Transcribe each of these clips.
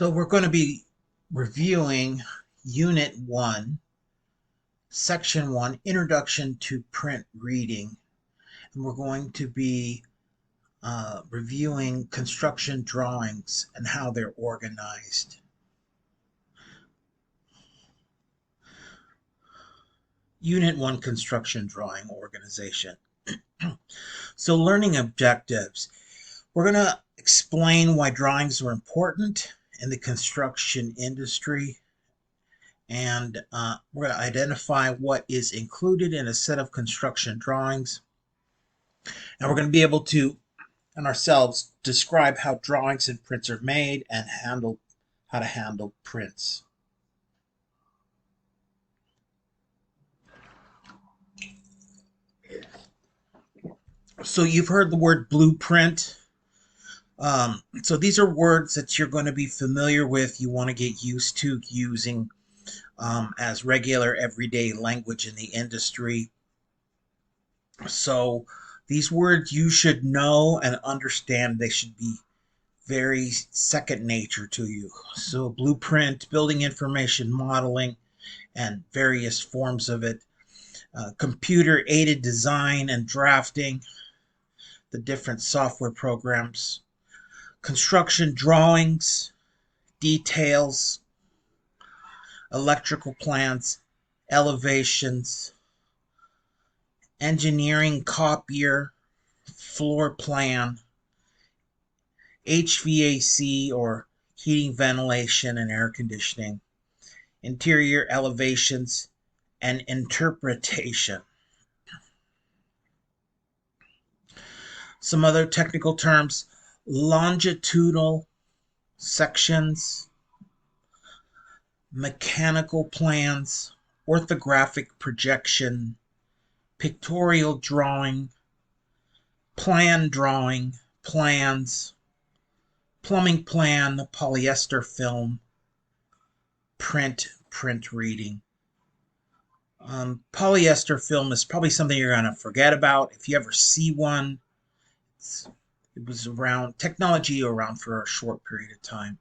So we're going to be reviewing Unit 1, Section 1, Introduction to Print Reading. And we're going to be reviewing construction drawings and how they're organized. Unit 1, Construction Drawing Organization. So learning objectives. We're going to explain why drawings are important in the construction industry, and we're going to identify what is included in a set of construction drawings, and we're going to be able to, and ourselves, describe how drawings and prints are made and how to handle prints. So you've heard the word blueprint. So these are words that you're going to be familiar with. You want to get used to using as regular everyday language in the industry. So these words you should know and understand. They should be very second nature to you. So blueprint, building information modeling, and various forms of it. Computer aided design and drafting, the different software programs. Construction drawings, details, electrical plans, elevations, engineering copier, floor plan, HVAC or heating, ventilation, and air conditioning, interior elevations, and interpretation. Some other technical terms: longitudinal sections, mechanical plans, orthographic projection, pictorial drawing, plan drawing, plans, plumbing plan, polyester film, print reading. Polyester film is probably something you're going to forget about. If you ever see one, it was around, technology around for a short period of time.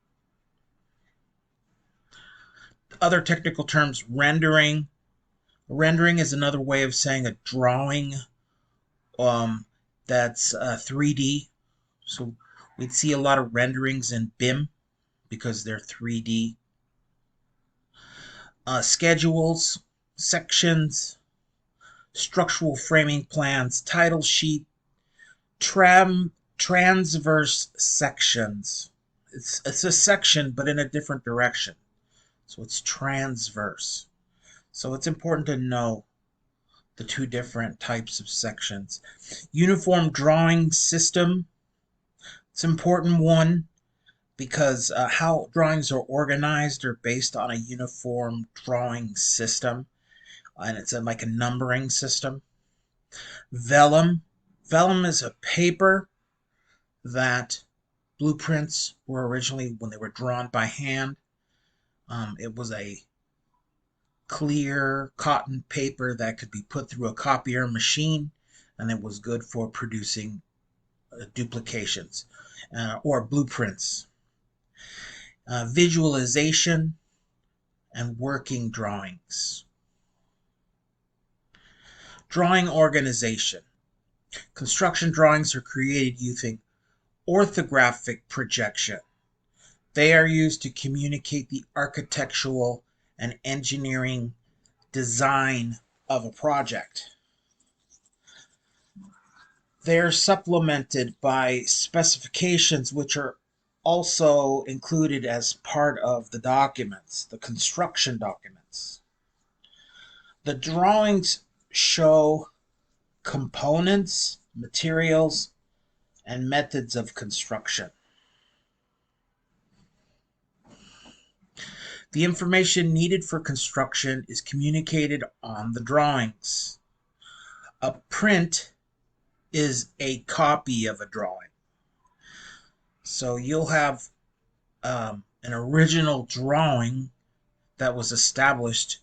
Other technical terms: rendering. Rendering is another way of saying a drawing that's 3D. So we'd see a lot of renderings in BIM because they're 3D. Schedules, sections, structural framing plans, title sheet, transverse sections. It's a section, but in a different direction. So it's transverse. So it's important to know the two different types of sections. Uniform drawing system. It's an important one because how drawings are organized are based on a uniform drawing system, and it's like a numbering system. Vellum. Vellum is a paper that blueprints were originally, when they were drawn by hand, it was a clear cotton paper that could be put through a copier machine, and it was good for producing duplications or blueprints. Visualization and working drawings. Drawing organization. Construction drawings are created using orthographic projection. They are used to communicate the architectural and engineering design of a project. They're supplemented by specifications, which are also included as part of the documents, the construction documents. The drawings show components, materials, and methods of construction. The information needed for construction is communicated on the drawings. A print is a copy of a drawing. So you'll have an original drawing that was established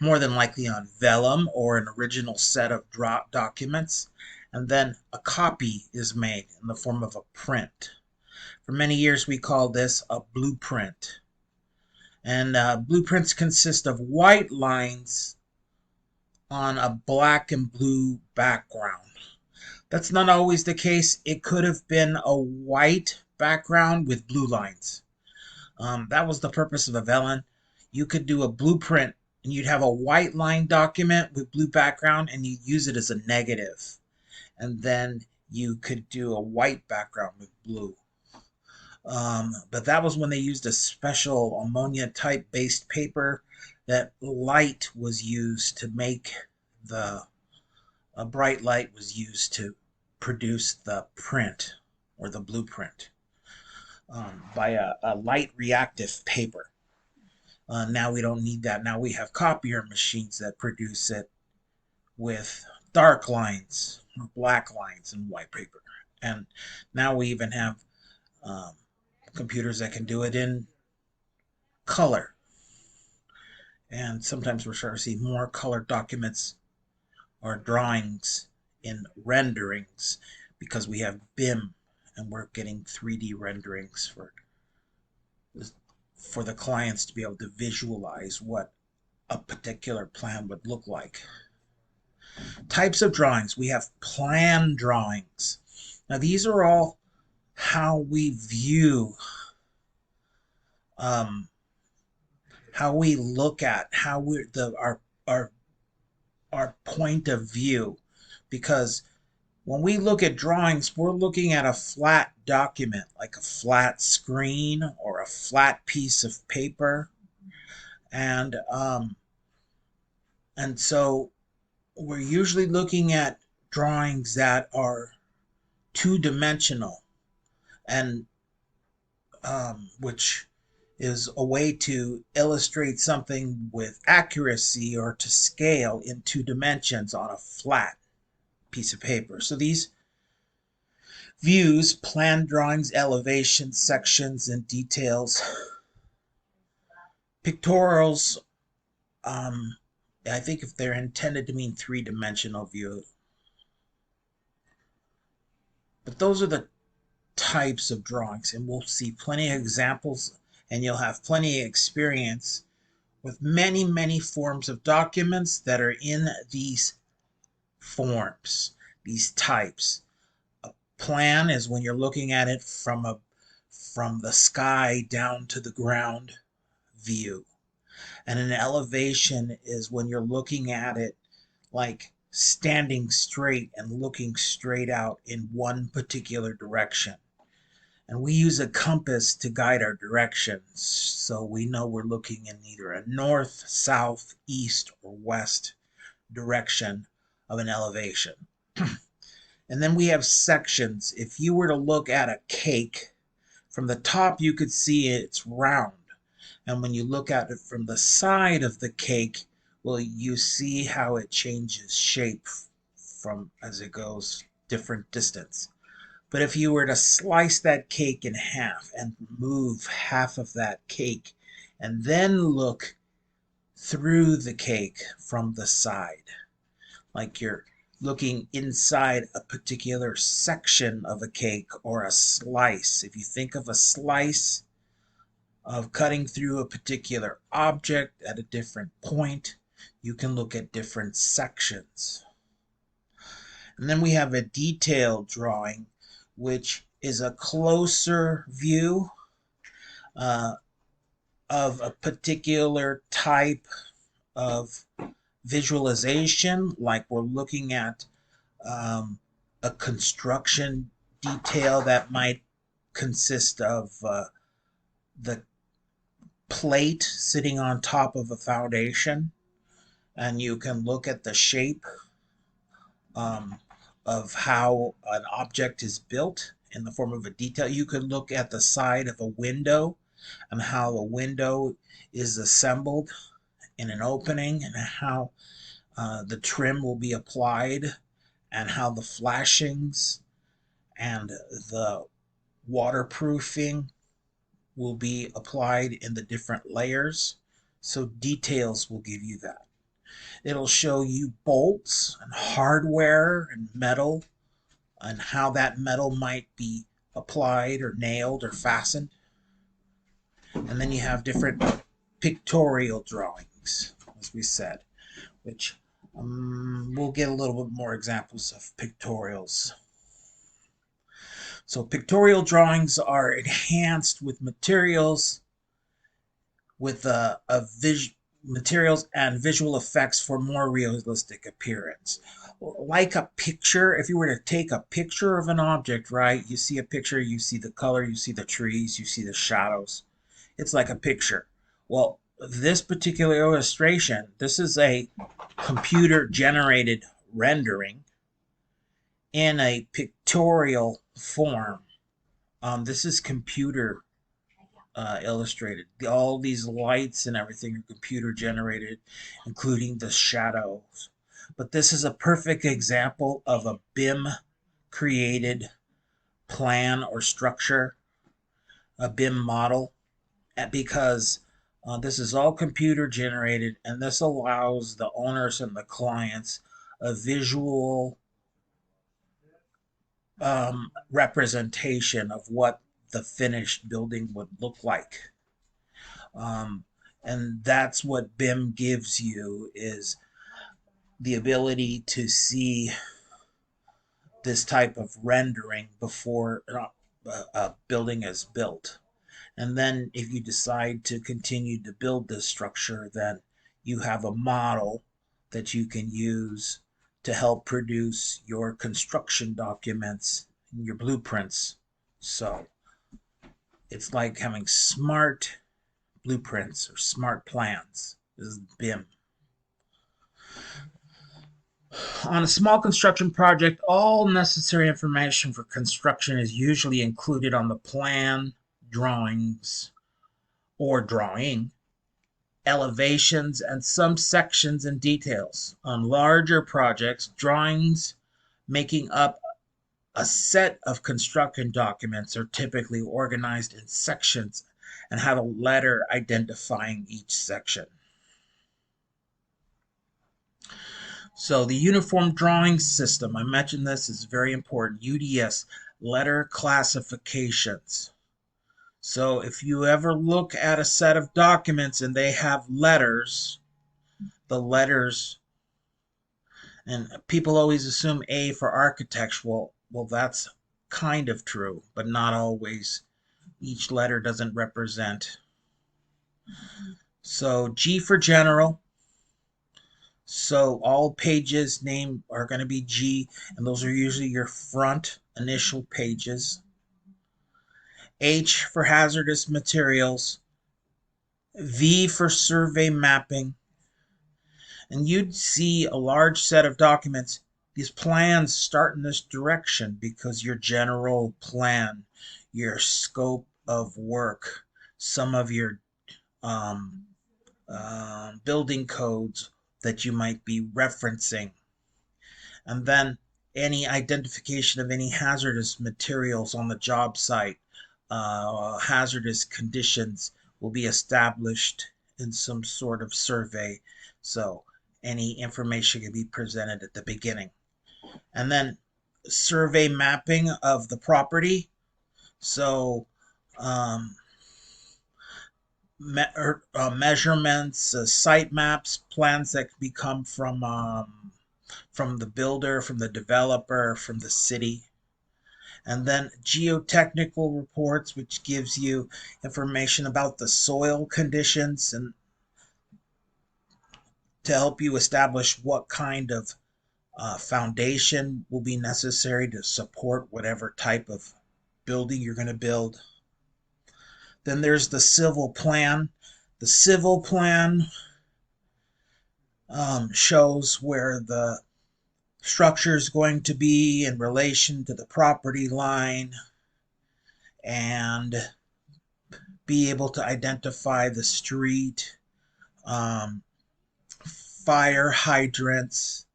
more than likely on vellum or an original set of documents, and then a copy is made in the form of a print. For many years, we called this a blueprint. And blueprints consist of white lines on a black and blue background. That's not always the case. It could have been a white background with blue lines. That was the purpose of a vellum. You could do a blueprint and you'd have a white line document with blue background and you'd use it as a negative. And then you could do a white background with blue. But that was when they used a special ammonia type based paper that light was used to make a bright light was used to produce the print or the blueprint by a light reactive paper. Now we don't need that. Now we have copier machines that produce it with dark lines, black lines, and white paper. And now we even have computers that can do it in color. And sometimes we're starting to see more colored documents or drawings in renderings because we have BIM and we're getting 3D renderings for the clients to be able to visualize what a particular plan would look like. Types of drawings. We have plan drawings. Now these are all how we view, how we look at, how we're our point of view. Because when we look at drawings, we're looking at a flat document, like a flat screen or a flat piece of paper. And so we're usually looking at drawings that are two-dimensional, and which is a way to illustrate something with accuracy or to scale in 2 dimensions on a flat piece of paper. So these views, plan drawings, elevations, sections, and details. Pictorials, I think if they're intended to mean 3-dimensional view. But those are the types of drawings, and we'll see plenty of examples, and you'll have plenty of experience with many, many forms of documents that are in these forms, these types. A plan is when you're looking at it from the sky down to the ground view. And an elevation is when you're looking at it like standing straight and looking straight out in one particular direction. And we use a compass to guide our directions, so we know we're looking in either a north, south, east, or west direction of an elevation. And then we have sections. If you were to look at a cake, from the top you could see it's round. And when you look at it from the side of the cake, well, you see how it changes shape from as it goes different distance. But if you were to slice that cake in half and remove half of that cake and then look through the cake from the side, like you're looking inside a particular section of a cake or a slice. If you think of a slice of cutting through a particular object at a different point, you can look at different sections. And then we have a detailed drawing, which is a closer view of a particular type of visualization, like we're looking at a construction detail that might consist of the plate sitting on top of a foundation, and you can look at the shape of how an object is built in the form of a detail. You could look at the side of a window and how the window is assembled in an opening and how the trim will be applied and how the flashings and the waterproofing will be applied in the different layers. So details will give you that. It'll show you bolts and hardware and metal and how that metal might be applied or nailed or fastened. And then you have different pictorial drawings, as we said, which we'll get a little bit more examples of pictorials. So pictorial drawings are enhanced with materials with materials and visual effects for more realistic appearance. Like a picture, if you were to take a picture of an object, right? You see a picture, you see the color, you see the trees, you see the shadows. It's like a picture. Well, this particular illustration, this is a computer generated rendering in a pictorial form. This is computer illustrated. All these lights and everything are computer generated, including the shadows. But this is a perfect example of a BIM created plan or structure, a BIM model, because this is all computer generated, and this allows the owners and the clients a visual representation of what the finished building would look like. And that's what BIM gives you, is the ability to see this type of rendering before a building is built. And then if you decide to continue to build this structure, then you have a model that you can use to help produce your construction documents and your blueprints. So it's like having smart blueprints or smart plans. This is BIM. On a small construction project, all necessary information for construction is usually included on the plan, drawings, or drawing, elevations, and some sections and details. On larger projects, drawings making up a set of construction documents are typically organized in sections and have a letter identifying each section. So the Uniform Drawing System, I mentioned this, is very important. UDS, letter classifications. So if you ever look at a set of documents and they have letters, the letters, and people always assume A for architectural. Well, that's kind of true, but not always. Each letter doesn't represent. So G for general. So all pages named are going to be G, and those are usually your front initial pages. H for hazardous materials. V for survey mapping. And you'd see a large set of documents. These plans start in this direction because your general plan, your scope of work, some of your building codes that you might be referencing, and then any identification of any hazardous materials on the job site, hazardous conditions will be established in some sort of survey. So any information can be presented at the beginning. And then survey mapping of the property. So measurements, site maps, plans that can become from the builder, from the developer, from the city. And then geotechnical reports, which gives you information about the soil conditions and to help you establish what kind of foundation will be necessary to support whatever type of building you're going to build. Then there's the civil plan. The civil plan shows where the structure is going to be in relation to the property line and be able to identify the street, fire hydrants,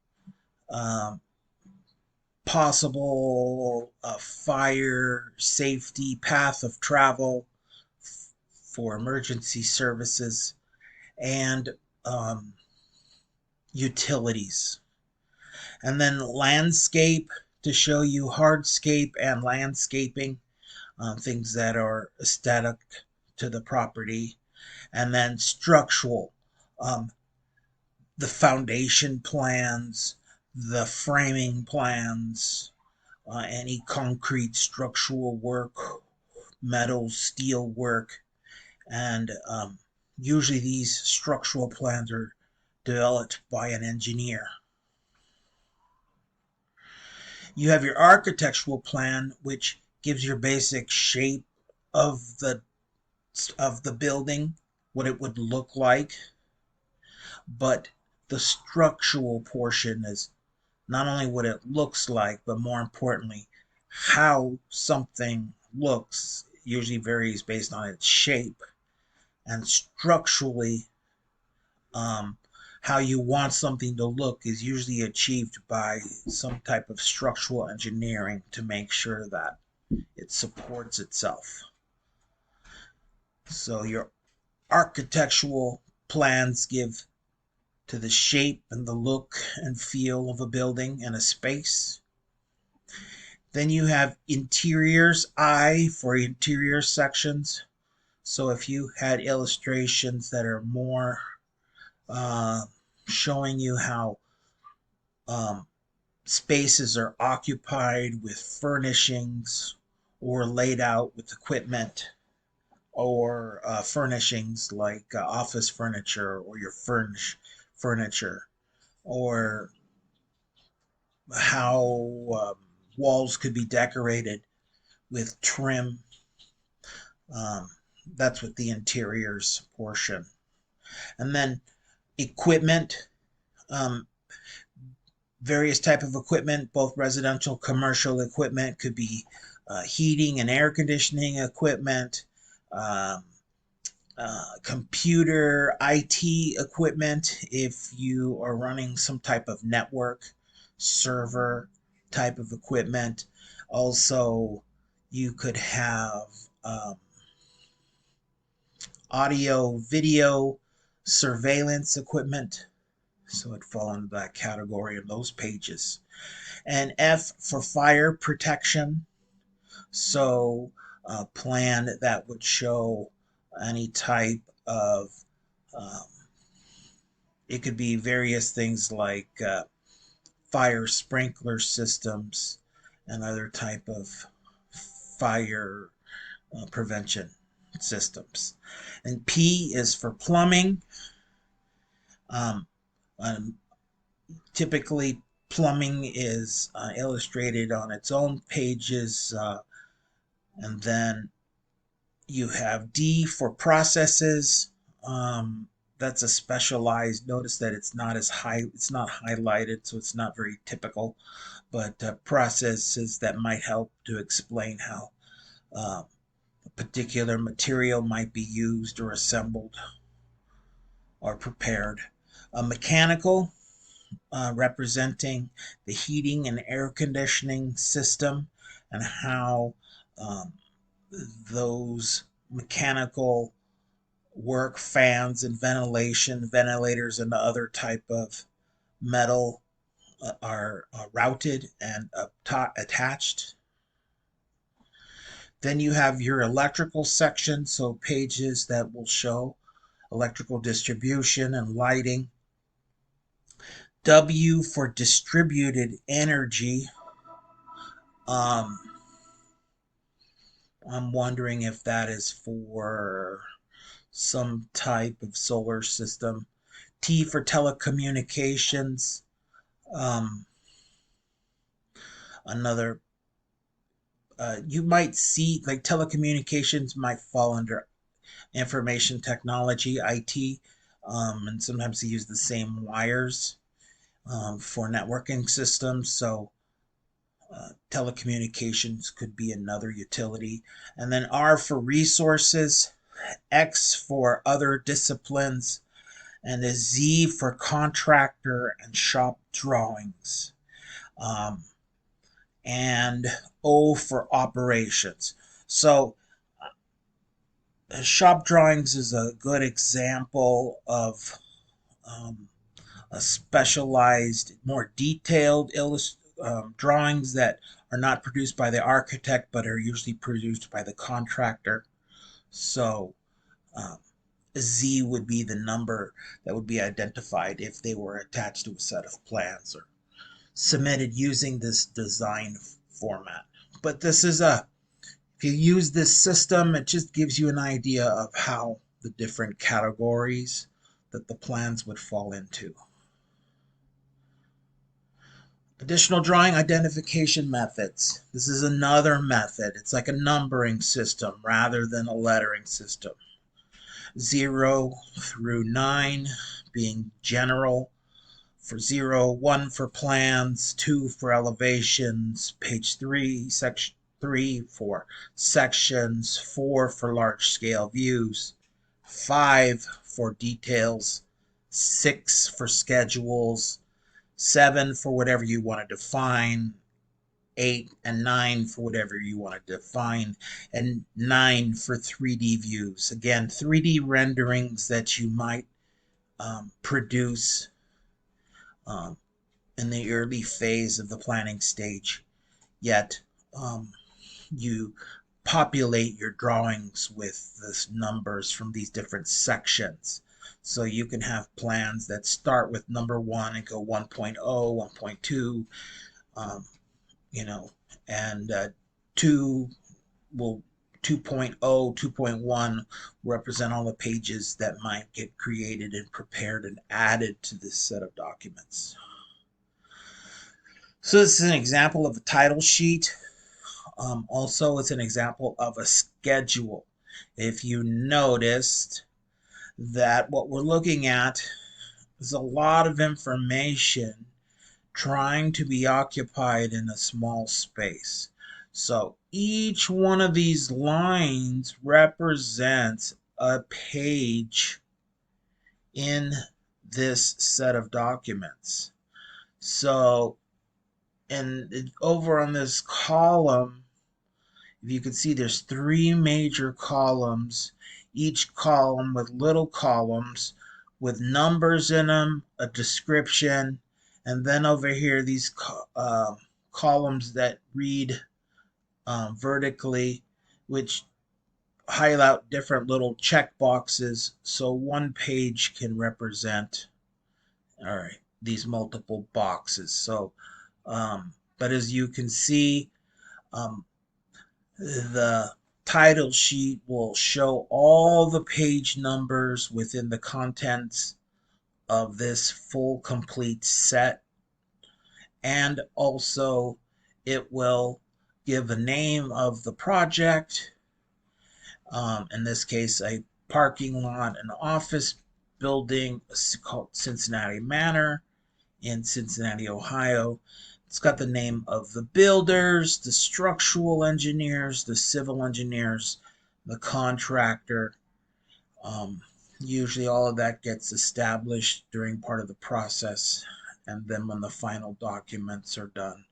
possible fire safety path of travel for emergency services, and utilities. And then landscape to show you hardscape and landscaping. things that are aesthetic to the property, and then structural, um, the foundation plans, the framing plans, any concrete structural work, metal, steel work, and usually these structural plans are developed by an engineer. You have your architectural plan, which gives your basic shape of the building, what it would look like, but the structural portion is not only what it looks like, but more importantly, how something looks usually varies based on its shape, and structurally, um, how you want something to look is usually achieved by some type of structural engineering to make sure that it supports itself. So your architectural plans give to the shape and the look and feel of a building and a space. Then you have interiors, I for interior sections. So if you had illustrations that are more uh, showing you how um, spaces are occupied with furnishings or laid out with equipment, or furnishings like office furniture or your furniture, or how walls could be decorated with trim. Um, that's with the interiors portion. And then equipment, um, various type of equipment, both residential, commercial equipment, could be heating and air conditioning equipment, um, computer IT equipment if you are running some type of network server type of equipment. Also, you could have um, audio, video, surveillance equipment. So it'd fall into that category of those pages. And F for fire protection. So a plan that would show any type of, um, it could be various things like fire sprinkler systems and other type of fire prevention systems. And P is for plumbing. Um, um, Typically, plumbing is illustrated on its own pages, and then you have D for processes. Um, that's a specialized. Notice that it's not as high. It's not highlighted, so it's not very typical. But processes that might help to explain how uh, a particular material might be used or assembled or prepared. Mechanical, representing the heating and air conditioning system and how um, those mechanical work, fans and ventilation, ventilators and other type of metal are routed and attached. Then you have your electrical section, so pages that will show electrical distribution and lighting. W for distributed energy. Um, I'm wondering if that is for some type of solar system. T for telecommunications. Um, another, you might see like telecommunications might fall under information technology, IT, and sometimes they use the same wires for networking systems. So telecommunications could be another utility. And then R for resources, X for other disciplines, and a Z for contractor and shop drawings, um, and O for operations. So shop drawings is a good example of um, a specialized, more detailed drawings that are not produced by the architect, but are usually produced by the contractor. So um, Z would be the number that would be identified if they were attached to a set of plans or submitted using this design format. But this is if you use this system, it just gives you an idea of how the different categories that the plans would fall into. Additional drawing identification methods. This is another method. It's like a numbering system rather than a lettering system. 0 through 9 being general. For 0, 1 for plans, 2 for elevations, page 3, section 3 for sections, 4 for large scale views, 5 for details, 6 for schedules, 7 for whatever you want to define, 8 and 9 for whatever you want to define, and 9 for 3D views. Again, 3D renderings that you might produce in the early phase of the planning stage, yet you populate your drawings with the numbers from these different sections. So you can have plans that start with number 1 and go 1.0, 1.2, and 2 will 2.0, 2.1 represent all the pages that might get created and prepared and added to this set of documents. So this is an example of a title sheet. Also, it's an example of a schedule. If you noticed that what we're looking at is a lot of information trying to be occupied in a small space. So each one of these lines represents a page in this set of documents. So, and over on this column, if you can see, there's 3 major columns, each column with little columns with numbers in them, a description, and then over here these columns that read vertically, which highlight different little check boxes, so one page can represent, all right, these multiple boxes. So, but as you can see, the title sheet will show all the page numbers within the contents of this full complete set, and also it will give the name of the project, in this case a parking lot, an office building called Cincinnati Manor in Cincinnati, Ohio. It's got the name of the builders, the structural engineers, the civil engineers, the contractor. Usually all of that gets established during part of the process, and then when the final documents are done,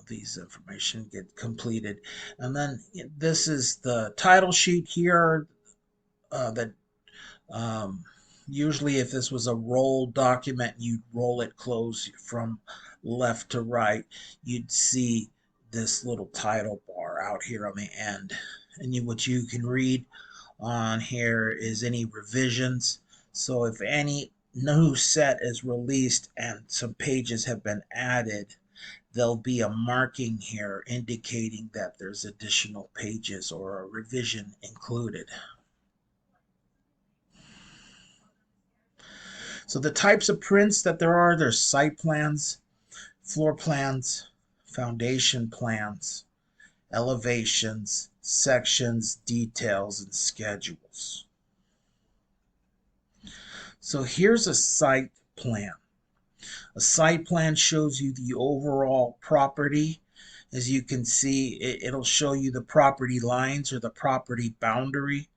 these information get completed. And then this is the title sheet here that usually if this was a rolled document, you'd roll it close from left to right, you'd see this little title bar out here on the end. And what you can read on here is any revisions. So if any new set is released and some pages have been added, there'll be a marking here indicating that there's additional pages or a revision included. So the types of prints that there's site plans, floor plans, foundation plans, elevations, sections, details, and schedules. So here's a site plan. A site plan shows you the overall property. As you can see, it'll show you the property lines or the property boundary.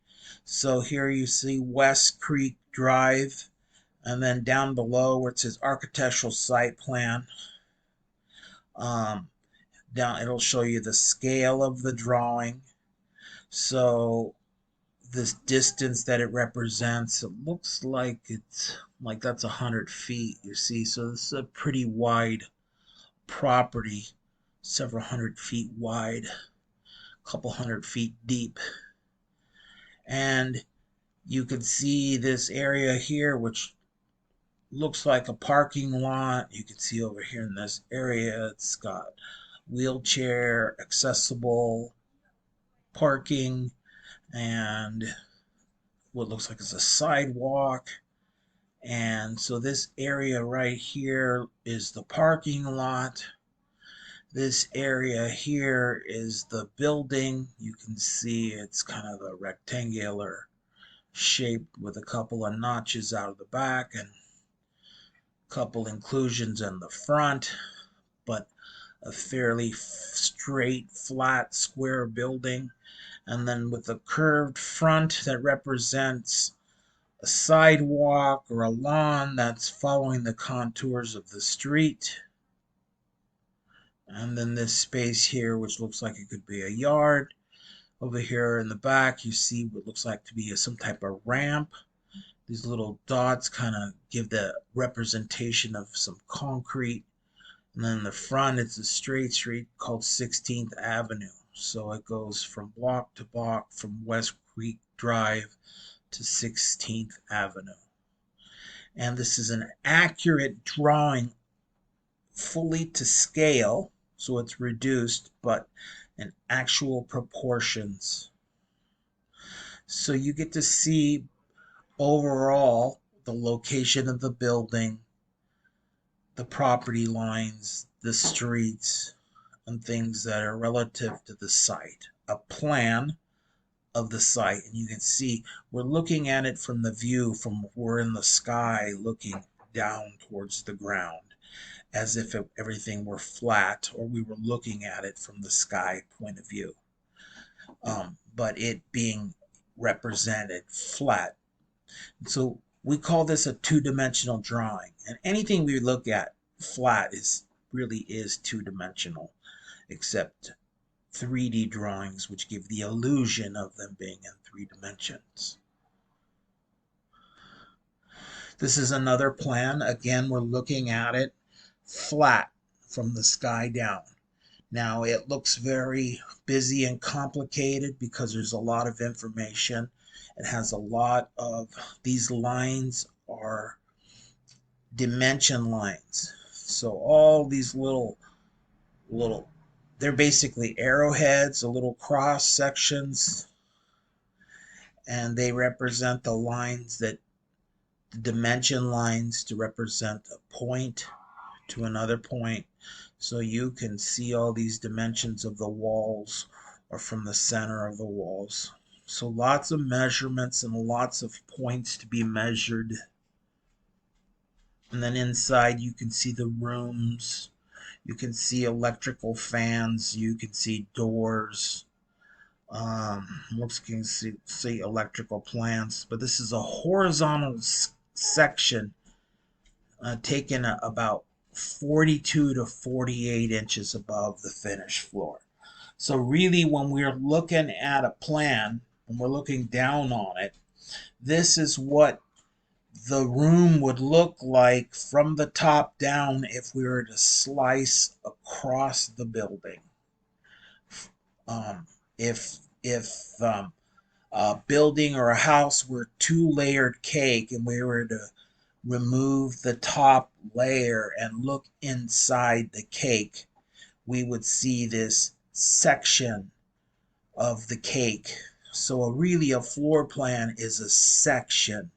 So here you see West Creek Drive, and then down below where it says architectural site plan, down it'll show you the scale of the drawing. So this distance that it represents, it looks like it's like that's 100 feet, you see. So this is a pretty wide property several hundred feet wide, a couple hundred feet deep. And you can see this area here, which looks like a parking lot. You can see over here in this area, it's got wheelchair accessible parking and what looks like it's a sidewalk. And so this area right here is the parking lot. This area here is the building. You can see it's kind of a rectangular shape with a couple of notches out of the back and a couple inclusions in the front, but a fairly straight, flat, square building. And then with a curved front that represents a sidewalk or a lawn that's following the contours of the street. And then this space here, which looks like it could be a yard. Over here in the back, you see what looks like to be some type of ramp. These little dots kind of give the representation of some concrete. And then in the front, it's a straight street called 16th Avenue. So it goes from block to block from West Creek Drive to 16th Avenue. And this is an accurate drawing, fully to scale, so it's reduced, but in actual proportions. So you get to see overall the location of the building, the property lines, the streets, and things that are relative to the site. A plan of the site, and you can see we're looking at it from the view from we're in the sky looking down towards the ground, as if everything were flat or we were looking at it from the sky point of view, but it being represented flat. So we call this a two-dimensional drawing, and anything we look at flat really is two-dimensional, except 3D drawings, which give the illusion of them being in 3 dimensions. This is another plan. Again, we're looking at it flat from the sky down. Now, it looks very busy and complicated because there's a lot of information. It has a lot of, these lines are dimension lines. So all these little they're basically arrowheads, little cross sections, and they represent the lines the dimension lines to represent a point to another point. So you can see all these dimensions of the walls or from the center of the walls. So lots of measurements and lots of points to be measured. And then inside you can see the rooms. You can see electrical fans. You can see doors. You can see electrical plants. But this is a horizontal section taken about 42 to 48 inches above the finished floor. So really, when we're looking at a plan and we're looking down on it, this is what the room would look like from the top down if we were to slice across the building. If a building or a house were two-layered cake and we were to remove the top layer and look inside the cake, we would see this section of the cake. So really a floor plan is a section.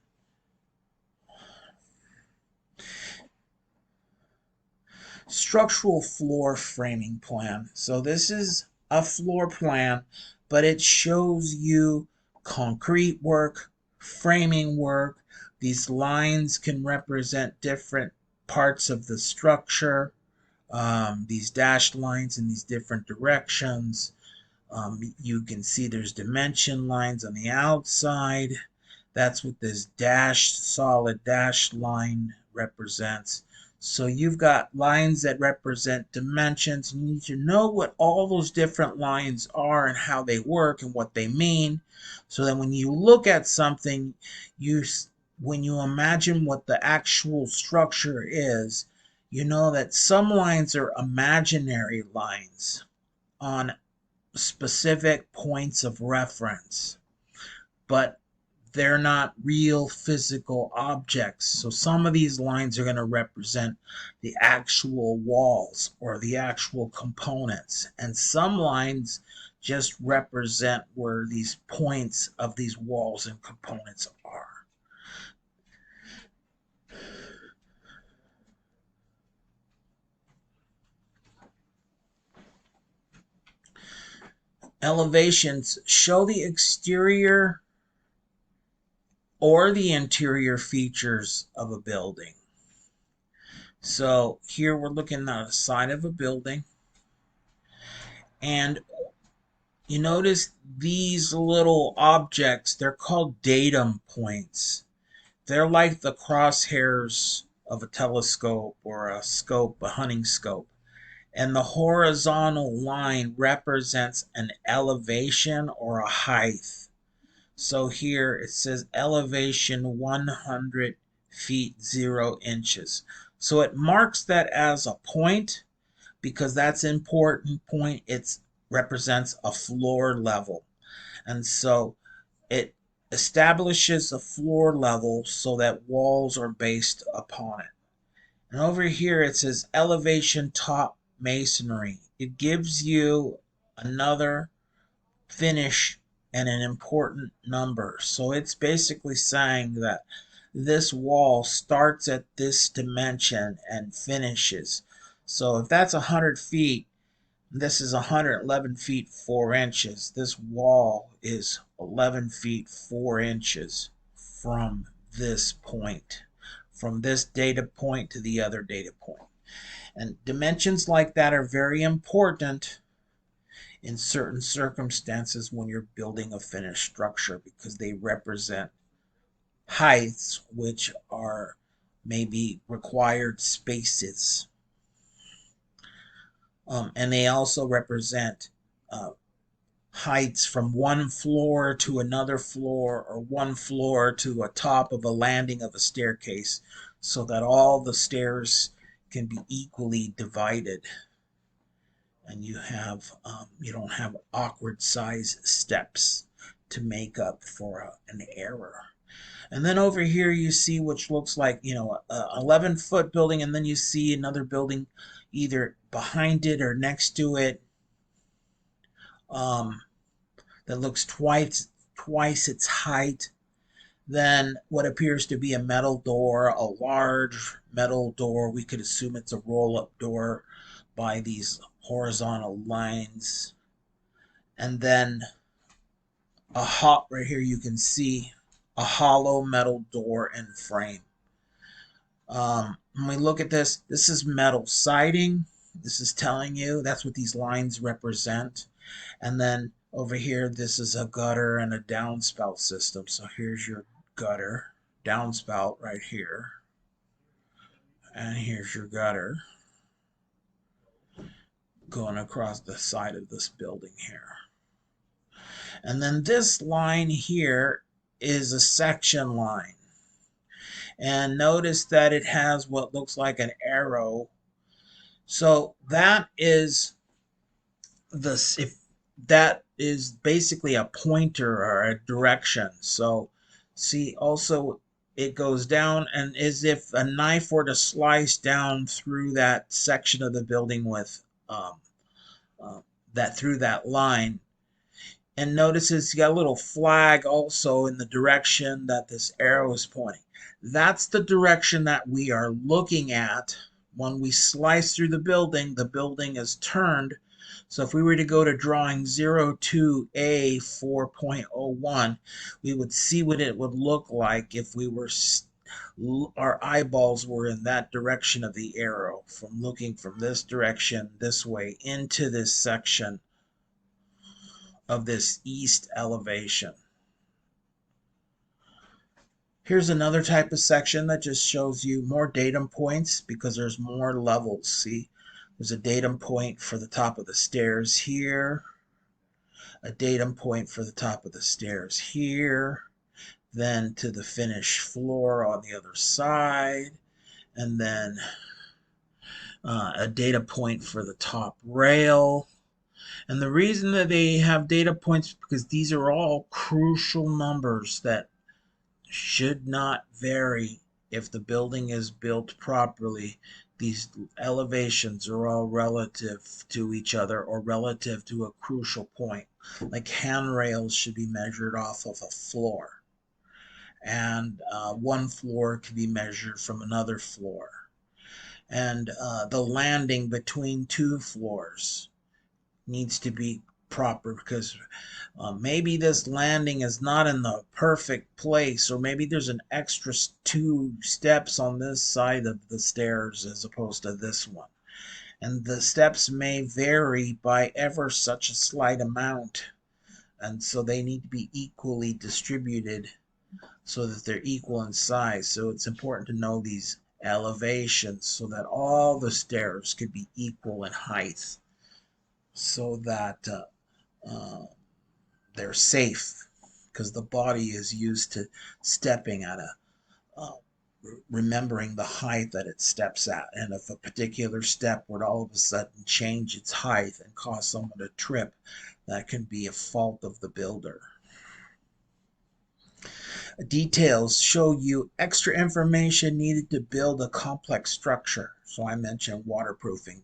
Structural floor framing plan. So this is a floor plan, but it shows you concrete work, framing work. These lines can represent different parts of the structure. These dashed lines in these different directions. You can see there's dimension lines on the outside. That's what this dashed, solid dashed line represents. So you've got lines that represent dimensions. You need to know what all those different lines are and how they work and what they mean. So that when you look at something, when you imagine what the actual structure is, you know that some lines are imaginary lines on specific points of reference, but they're not real physical objects. So some of these lines are going to represent the actual walls or the actual components. And some lines just represent where these points of these walls and components are. Elevations show the exterior or the interior features of a building. So here we're looking at the side of a building, and you notice these little objects, they're called datum points. They're like the crosshairs of a telescope or a scope, a hunting scope. And the horizontal line represents an elevation or a height. So here it says elevation 100 feet 0 inches. So it marks that as a point because that's an important point. It represents a floor level. And so it establishes a floor level so that walls are based upon it. And over here it says elevation top masonry. It gives you another finish and an important number. So it's basically saying that this wall starts at this dimension and finishes. So if that's 100 feet, this is 111 feet 4 inches. This wall is 11 feet 4 inches from this point, from this data point to the other data point. And dimensions like that are very important in certain circumstances when you're building a finished structure because they represent heights which are maybe required spaces. And they also represent uh, heights from one floor to another floor or one floor to a top of a landing of a staircase so that all the stairs can be equally divided and you don't have awkward size steps to make up for an error. And then over here you see which looks like, a 11-foot building, and then you see another building either behind it or next to it, um, that looks twice its height. Then what appears to be a metal door, a large metal door. We could assume it's a roll-up door by these horizontal lines. And then right here you can see a hollow metal door and frame. When we look at this is metal siding. This is telling you that's what these lines represent. And then over here, this is a gutter and a downspout system. So here's your gutter, downspout right here. And here's your gutter going across the side of this building here. And then this line here is a section line. And notice that it has what looks like an arrow. So that is that is basically a pointer or a direction. So see also it goes down, and as if a knife were to slice down through that section of the building with that through that line. And notice it's got a little flag also in the direction that this arrow is pointing. That's the direction that we are looking at. When we slice through the building is turned. So if we were to go to drawing 02A 4.01, we would see what it would look like if we were our eyeballs were in that direction of the arrow, from looking from this direction this way into this section of this east elevation. Here's another type of section that just shows you more datum points because there's more levels. See, there's a datum point for the top of the stairs here, a datum point for the top of the stairs here, then to the finished floor on the other side, and then a data point for the top rail. And the reason that they have data points is because these are all crucial numbers that should not vary if the building is built properly. These elevations are all relative to each other or relative to a crucial point. Like handrails should be measured off of a floor, and one floor can be measured from another floor. And the landing between two floors needs to be proper because maybe this landing is not in the perfect place, or maybe there's an extra two steps on this side of the stairs as opposed to this one. And the steps may vary by ever such a slight amount. And so they need to be equally distributed so that they're equal in size. So it's important to know these elevations so that all the stairs could be equal in height, so that they're safe, because the body is used to stepping at remembering the height that it steps at. And if a particular step would all of a sudden change its height and cause someone to trip, that can be a fault of the builder. Details show you extra information needed to build a complex structure. So I mentioned waterproofing.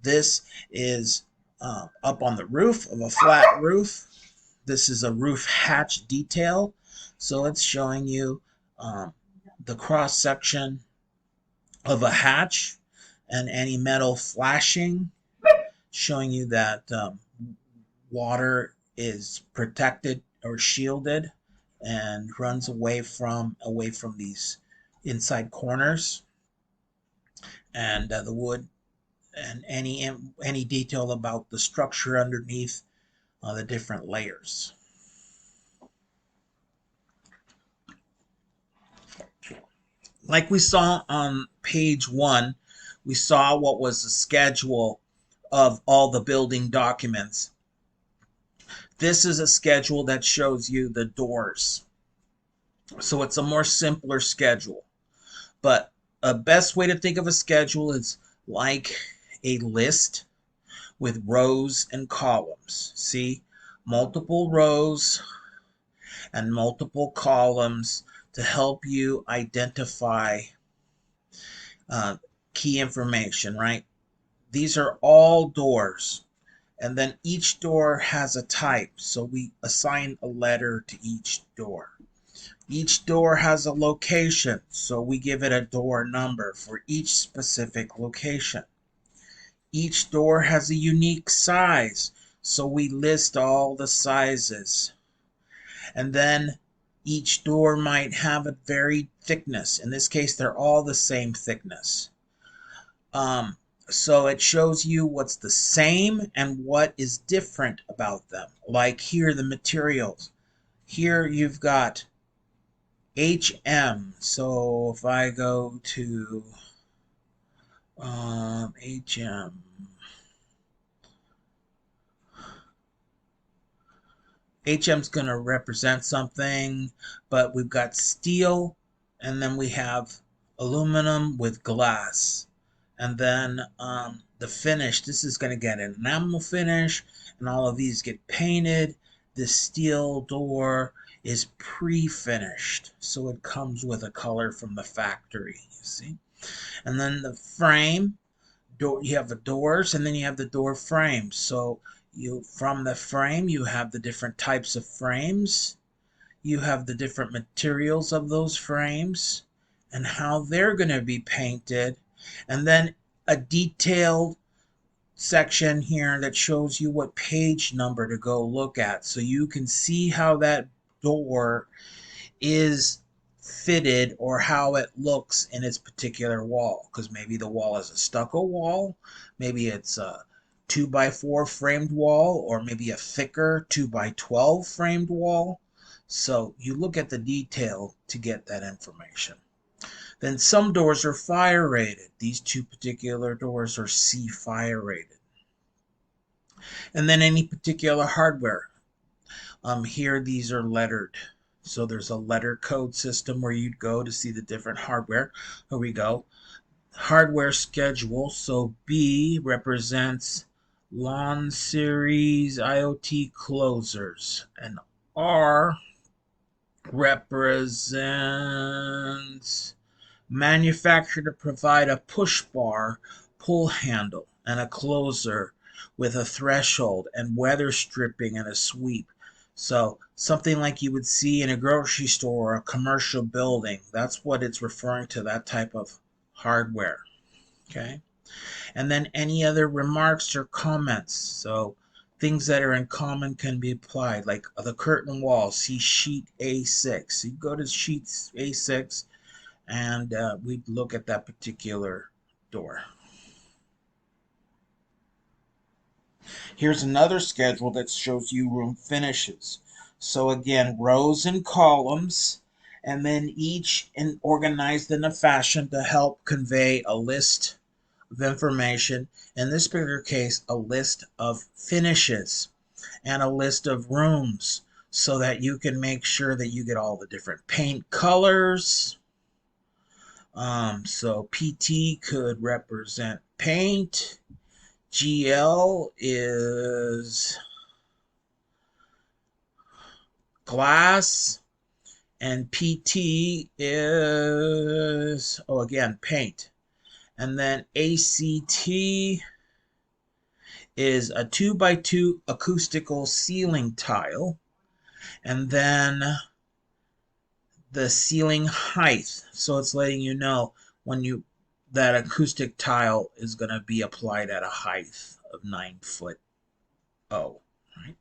This is up on the roof of a flat roof. This is a roof hatch detail. So it's showing you the cross section of a hatch and any metal flashing, showing you that water is protected or shielded and runs away from these inside corners, and the wood, and any detail about the structure underneath the different layers. Like we saw on page 1, we saw what was the schedule of all the building documents. This is a schedule that shows you the doors. So it's a more simpler schedule. But a best way to think of a schedule is like a list with rows and columns. See? Multiple rows and multiple columns to help you identify key information, right? These are all doors, and then each door has a type, so we assign a letter to each door. Each door has a location, so we give it a door number for each specific location. Each door has a unique size, so we list all the sizes. And then each door might have a varied thickness. In this case, they're all the same thickness. So it shows you what's the same and what is different about them. Like here, the materials. Here you've got HM. So if I go to HM, HM's going to represent something, but we've got steel, and then we have aluminum with glass. And then the finish, this is going to get an enamel finish, and all of these get painted. This steel door is pre-finished, so it comes with a color from the factory, you see. And then the frame, you have the doors, and then you have the door frames. So from the frame, you have the different types of frames. You have the different materials of those frames and how they're going to be painted. And then a detailed section here that shows you what page number to go look at, so you can see how that door is fitted or how it looks in its particular wall. Because maybe the wall is a stucco wall, maybe it's a 2x4 framed wall, or maybe a thicker 2x12 framed wall. So you look at the detail to get that information. Then some doors are fire rated. These two particular doors are C fire rated. And then any particular hardware. Here these are lettered. So there's a letter code system where you'd go to see the different hardware. Here we go. hardware schedule. So B represents lawn series IoT closers, and R represents manufacturer to provide a push bar, pull handle, and a closer with a threshold and weather stripping and a sweep. So something like you would see in a grocery store or a commercial building. That's what it's referring to, that type of hardware. Okay. And then any other remarks or comments. So things that are in common can be applied, like the curtain wall, see sheet A6. You go to sheet A6 and we'd look at that particular door. Here's another schedule that shows you room finishes. So again, rows and columns, and then each organized in a fashion to help convey a list of information. In this particular case, a list of finishes and a list of rooms so that you can make sure that you get all the different paint colors. So PT could represent paint. GL is glass. And PT is, oh, again, paint. And then ACT is a 2x2 acoustical ceiling tile. And then the ceiling height. So it's letting you know when you that acoustic tile is going to be applied at a height of 9 foot. Oh, right?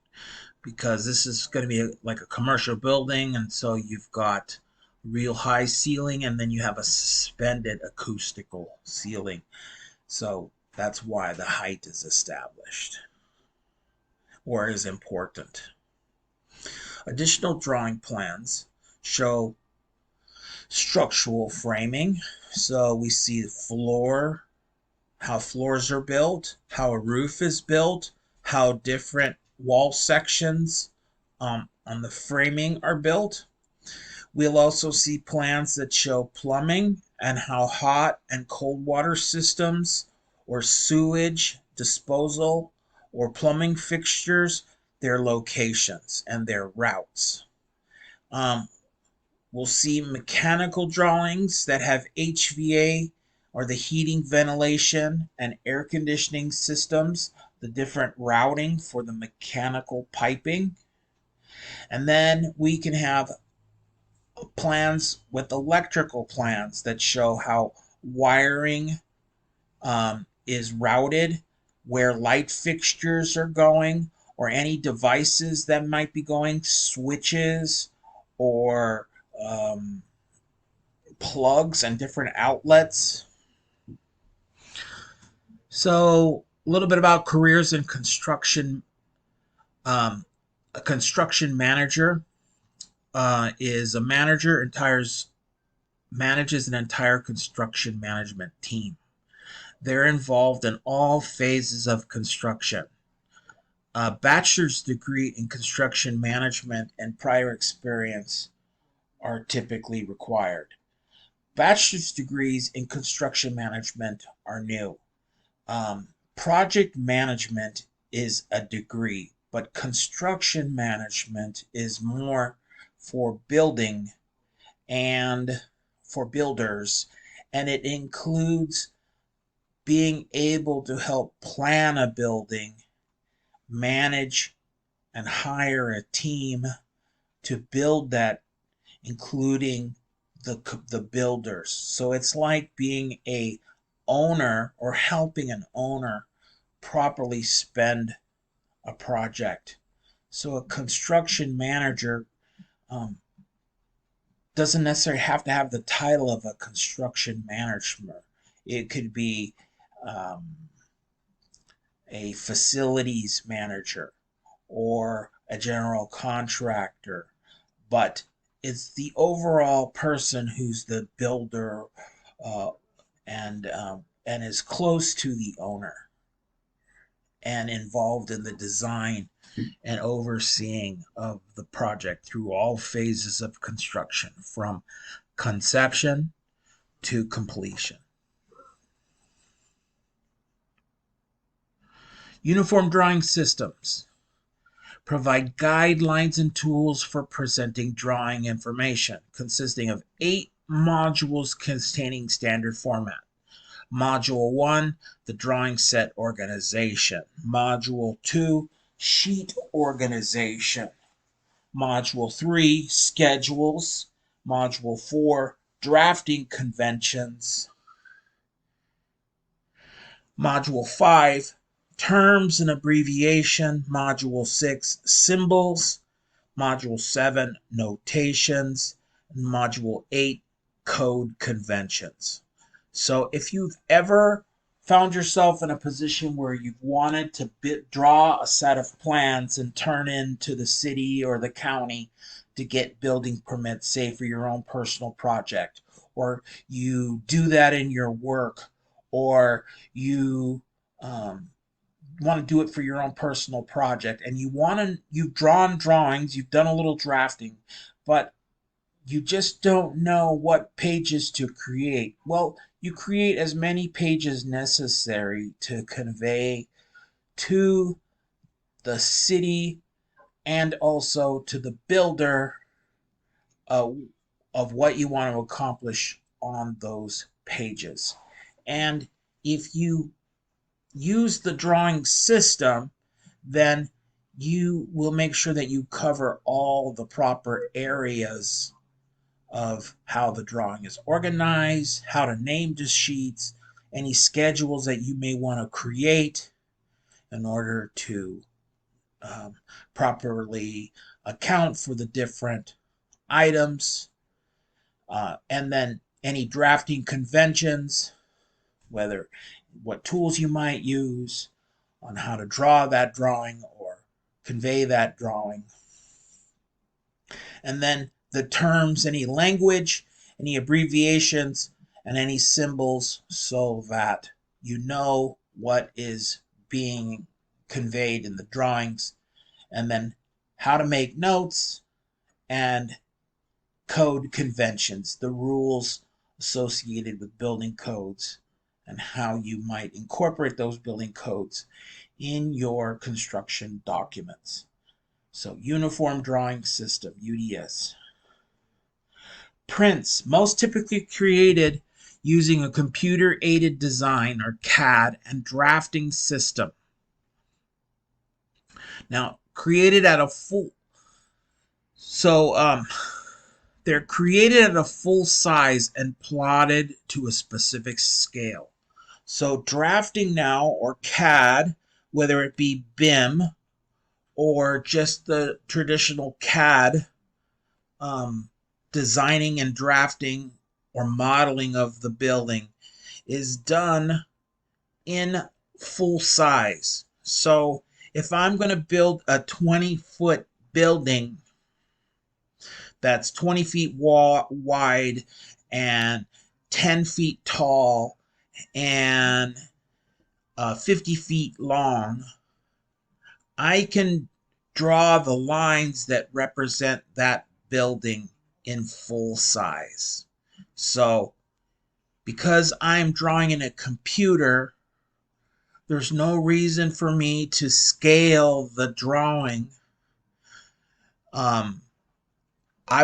Because this is going to be like a commercial building, and so you've got real high ceiling, and then you have a suspended acoustical ceiling. So that's why the height is established or is important. Additional drawing plans show structural framing. So we see the floor, how floors are built, how a roof is built, how different wall sections on the framing are built. We'll also see plans that show plumbing and how hot and cold water systems or sewage disposal or plumbing fixtures, their locations and their routes. Um, We'll see mechanical drawings that have HVA or the heating, ventilation, and air conditioning systems, the different routing for the mechanical piping. And then we can have plans with electrical plans that show how wiring is routed, where light fixtures are going, or any devices that might be going, switches or plugs and different outlets. So, a little bit about careers in construction. A construction manager is a manager manages an entire construction management team. They're involved in all phases of construction. A bachelor's degree in construction management and prior experience are typically required. Bachelor's degrees in construction management are new. Project management is a degree, but construction management is more for building and for builders, and it includes being able to help plan a building, manage and hire a team to build that, including the builders. So it's like being a owner or helping an owner properly spend a project. So a construction manager um, doesn't necessarily have to have the title of a construction manager. It could be um, a facilities manager or a general contractor, but it's the overall person who's the builder uh, and is close to the owner and involved in the design and overseeing of the project through all phases of construction from conception to completion. Uniform drawing systems provide guidelines and tools for presenting drawing information, consisting of 8 modules containing standard format. Module 1, the drawing set organization. Module 2, sheet organization. Module 3, schedules. Module 4, drafting conventions. Module 5, terms and abbreviation. Module 6, symbols. Module 7, notations. And Module 8, code conventions. So if you've ever found yourself in a position where you've wanted to draw a set of plans and turn in to the city or the county to get building permits, say for your own personal project, or you do that in your work, or you want to do it for your own personal project, and you've drawn drawings, you've done a little drafting, but you just don't know what pages to create. Well, you create as many pages necessary to convey to the city and also to the builder uh, of what you want to accomplish on those pages. And if you use the drawing system, then you will make sure that you cover all the proper areas of how the drawing is organized, how to name the sheets, any schedules that you may want to create in order to properly account for the different items, and then any drafting conventions, whether what tools you might use on how to draw that drawing or convey that drawing. And then the terms, any language, any abbreviations, and any symbols so that you know what is being conveyed in the drawings. And then how to make notes and code conventions, the rules associated with building codes, and how you might incorporate those building codes in your construction documents. So, Uniform Drawing System, UDS. Prints, most typically created using a computer-aided design or CAD and drafting system. Now, created at a full, they're created at a full size and plotted to a specific scale. So drafting now, or CAD, whether it be BIM or just the traditional CAD, designing and drafting or modeling of the building, is done in full size. So if I'm going to build a 20-foot building that's 20 feet wide and 10 feet tall and 50 feet long, I can draw the lines that represent that building in full size. So because I'm drawing in a computer, there's no reason for me to scale the drawing. I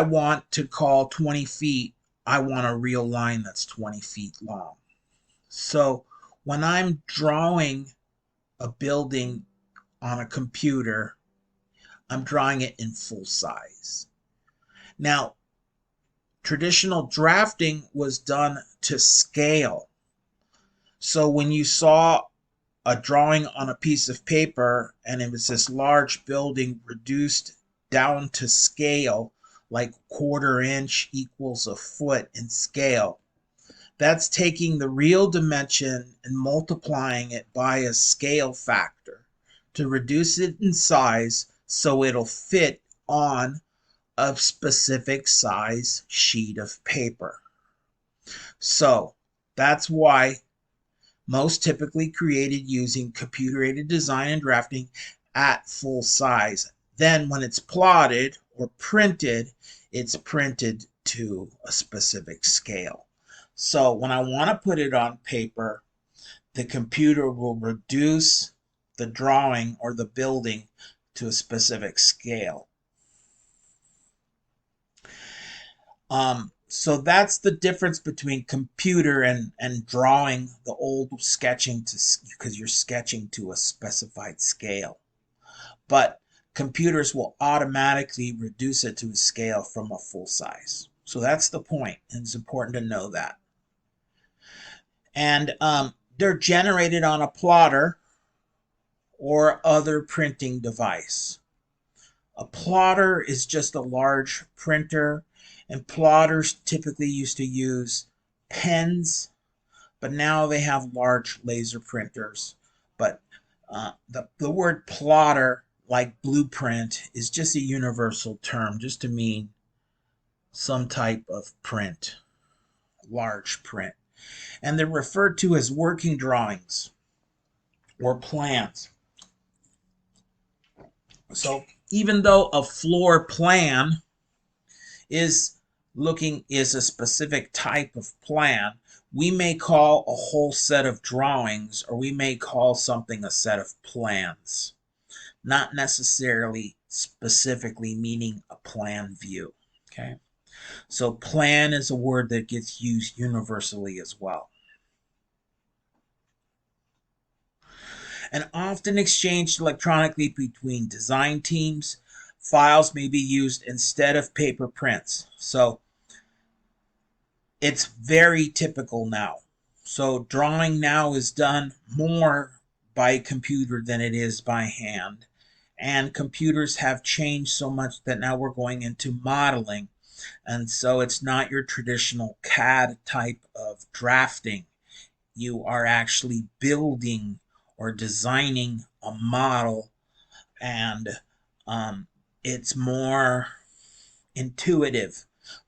want to call 20 feet, I want a real line that's 20 feet long. So when I'm drawing a building on a computer, I'm drawing it in full size. Now, traditional drafting was done to scale. So when you saw a drawing on a piece of paper and it was this large building reduced down to scale, like 1/4 inch equals a foot in scale, that's taking the real dimension and multiplying it by a scale factor to reduce it in size so it'll fit on a specific size sheet of paper. So that's why most typically created using computer-aided design and drafting at full size. Then when it's plotted or printed, it's printed to a specific scale. So when I want to put it on paper, the computer will reduce the drawing or the building to a specific scale. So that's the difference between computer and drawing, the old sketching, because you're sketching to a specified scale. But computers will automatically reduce it to a scale from a full size. So that's the point, and it's important to know that. And they're generated on a plotter or other printing device. A plotter is just a large printer, and plotters typically used to use pens, but now they have large laser printers. But the word plotter, like blueprint, is just a universal term just to mean some type of print, large print. And they're referred to as working drawings or plans. So even though a floor plan is a specific type of plan, we may call a whole set of drawings, or we may call something a set of plans, not necessarily specifically meaning a plan view. Okay, so plan is a word that gets used universally as well. And often exchanged electronically between design teams, files may be used instead of paper prints. So it's very typical now. So drawing now is done more by computer than it is by hand. And computers have changed so much that now we're going into modeling. And so it's not your traditional CAD type of drafting. You are actually building or designing a model, and it's more intuitive,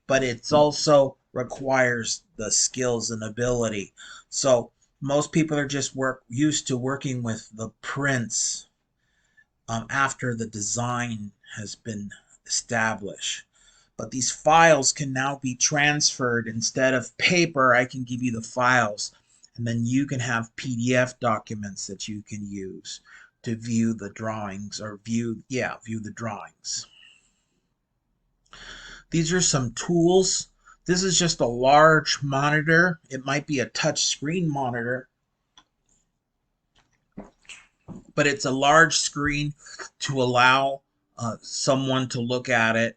but it's also requires the skills and ability. So most people are just used to working with the prints after the design has been established. But these files can now be transferred. Instead of paper, I can give you the files, and then you can have PDF documents that you can use to view the drawings, or view the drawings. These are some tools. This is just a large monitor. It might be a touch screen monitor, but it's a large screen to allow someone to look at it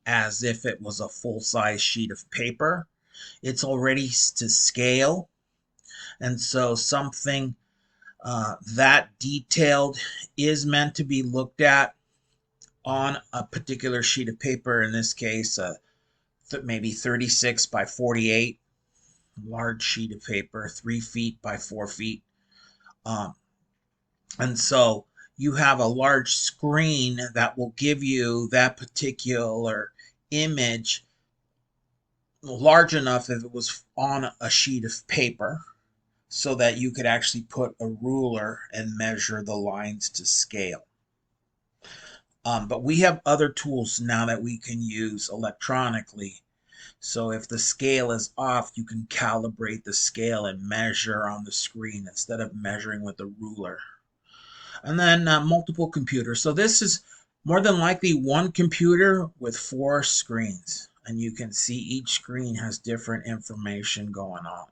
as if it was a full-size sheet of paper. It's already to scale, and so something that detailed is meant to be looked at on a particular sheet of paper. In this case, maybe 36 by 48, large sheet of paper, 3 feet by 4 feet. And so you have a large screen that will give you that particular image large enough if it was on a sheet of paper, so that you could actually put a ruler and measure the lines to scale. But we have other tools now that we can use electronically. So if the scale is off, you can calibrate the scale and measure on the screen instead of measuring with a ruler. And then multiple computers. So this is more than likely one computer with 4 screens. And you can see each screen has different information going on.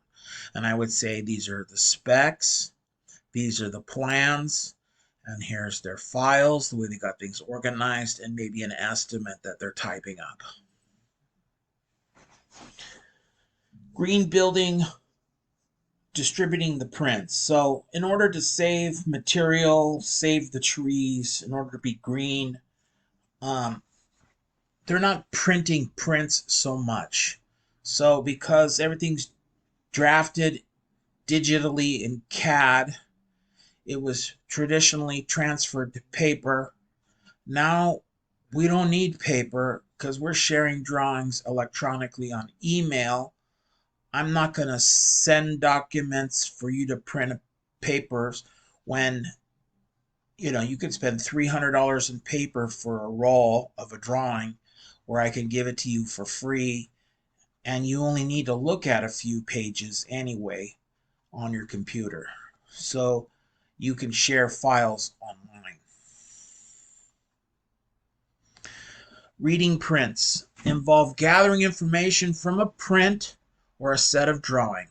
And I would say these are the specs, these are the plans, and here's their files, the way they got things organized, and maybe an estimate that they're typing up. Green building, distributing the prints. So in order to save material, save the trees, in order to be green, they're not printing prints so much. So because everything's drafted digitally in CAD, it was traditionally transferred to paper. Now we don't need paper because we're sharing drawings electronically on email. I'm not going to send documents for you to print papers when you could spend $300 in paper for a roll of a drawing, where I can give it to you for free, and you only need to look at a few pages anyway on your computer. So you can share files online. Reading prints involve gathering information from a print or a set of drawing